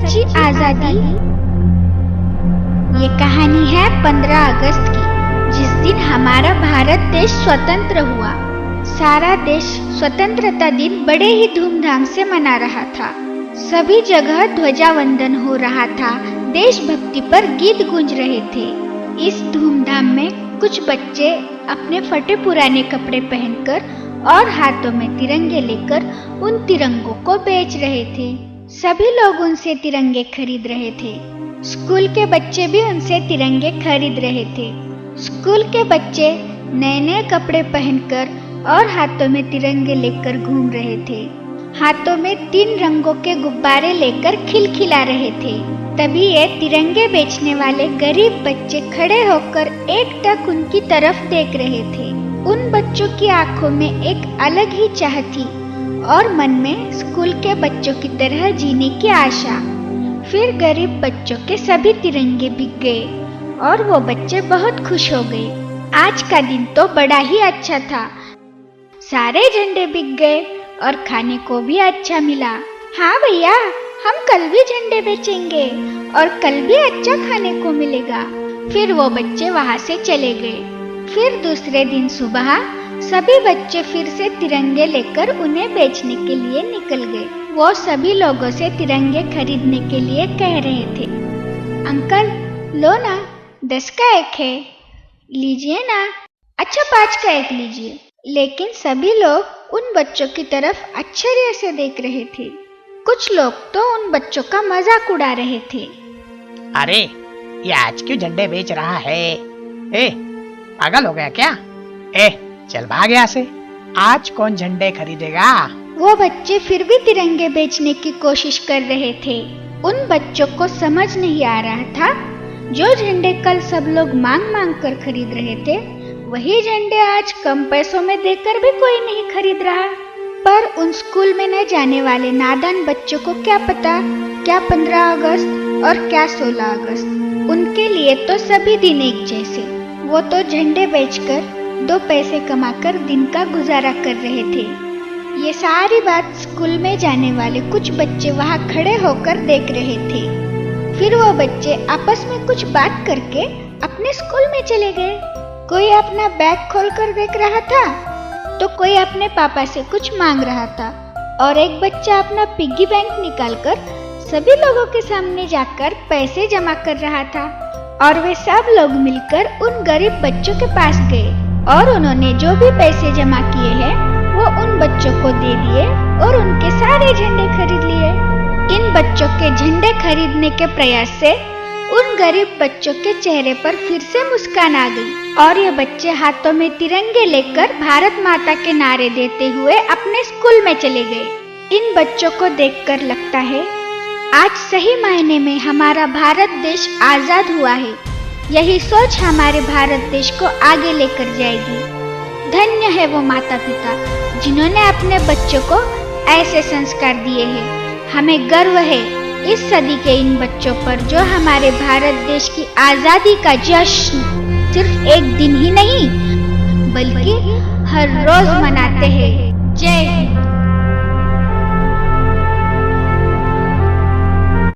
सच्ची आजादी। ये कहानी है 15 अगस्त की, जिस दिन हमारा भारत देश स्वतंत्र हुआ। सारा देश स्वतंत्रता दिन बड़े ही धूमधाम से मना रहा था। सभी जगह ध्वजावंदन हो रहा था, देशभक्ति पर गीत गूंज रहे थे। इस धूमधाम में कुछ बच्चे अपने फटे पुराने कपड़े पहनकर और हाथों में तिरंगे लेकर उन तिरंगों को बेच रहे थे। सभी लोग उनसे तिरंगे खरीद रहे थे। स्कूल के बच्चे भी उनसे तिरंगे खरीद रहे थे। स्कूल के बच्चे नए नए कपड़े पहनकर और हाथों में तिरंगे लेकर घूम रहे थे। हाथों में 3 रंगों के गुब्बारे लेकर खिलखिला रहे थे। तभी ये तिरंगे बेचने वाले गरीब बच्चे खड़े होकर एकटक उनकी तरफ देख रहे थे। उन बच्चों की आंखों में एक अलग ही चाह थी और मन में स्कूल के बच्चों की तरह जीने की आशा। फिर गरीब बच्चों के सभी तिरंगे बिक गए और वो बच्चे बहुत खुश हो गए। आज का दिन तो बड़ा ही अच्छा था। सारे झंडे बिक गए और खाने को भी अच्छा मिला। हाँ भैया, हम कल भी झंडे बेचेंगे और कल भी अच्छा खाने को मिलेगा। फिर वो बच्चे वहाँ से चले गए। फिर दूसरे दिन सुबह सभी बच्चे फिर से तिरंगे लेकर उन्हें बेचने के लिए निकल गए। वो सभी लोगों से तिरंगे खरीदने के लिए कह रहे थे, अंकल लो ना, 10 का एक है, लीजिए ना। अच्छा 5 का एक लीजिए। लेकिन सभी लोग उन बच्चों की तरफ आश्चर्य से देख रहे थे। कुछ लोग तो उन बच्चों का मजाक उड़ा रहे थे। अरे ये आज क्यों झंडे बेच रहा है? ए पागल हो गया क्या? चल भाग यहाँ से, आज कौन झंडे खरीदेगा? वो बच्चे फिर भी तिरंगे बेचने की कोशिश कर रहे थे। उन बच्चों को समझ नहीं आ रहा था, जो झंडे कल सब लोग मांग मांग कर खरीद रहे थे, वही झंडे आज कम पैसों में देकर भी कोई नहीं खरीद रहा। पर उन स्कूल में न जाने वाले नादान बच्चों को क्या पता, क्या 15 अगस्त और क्या 16 अगस्त। उनके लिए तो सभी दिन एक जैसे। वो तो झंडे बेचकर 2 पैसे कमाकर दिन का गुजारा कर रहे थे। ये सारी बात स्कूल में जाने वाले कुछ बच्चे वहाँ खड़े होकर देख रहे थे। फिर वो बच्चे आपस में कुछ बात करके अपने स्कूल में चले गए। कोई अपना बैग खोलकर देख रहा था, तो कोई अपने पापा से कुछ मांग रहा था और एक बच्चा अपना पिग्गी बैंक निकालकर सभी लोगों के सामने जाकर पैसे जमा कर रहा था। और वे सब लोग मिलकर उन गरीब बच्चों के पास गए और उन्होंने जो भी पैसे जमा किए हैं वो उन बच्चों को दे दिए और उनके सारे झंडे खरीद लिए। इन बच्चों के झंडे खरीदने के प्रयास से उन गरीब बच्चों के चेहरे पर फिर से मुस्कान आ गई और ये बच्चे हाथों में तिरंगे लेकर भारत माता के नारे देते हुए अपने स्कूल में चले गए। इन बच्चों को देखकर लगता है आज सही मायने में हमारा भारत देश आजाद हुआ है। यही सोच हमारे भारत देश को आगे लेकर जाएगी। धन्य है वो माता पिता जिन्होंने अपने बच्चों को ऐसे संस्कार दिए हैं। हमें गर्व है इस सदी के इन बच्चों पर, जो हमारे भारत देश की आजादी का जश्न सिर्फ एक दिन ही नहीं बल्कि हर रोज मनाते हैं। जय हिंद।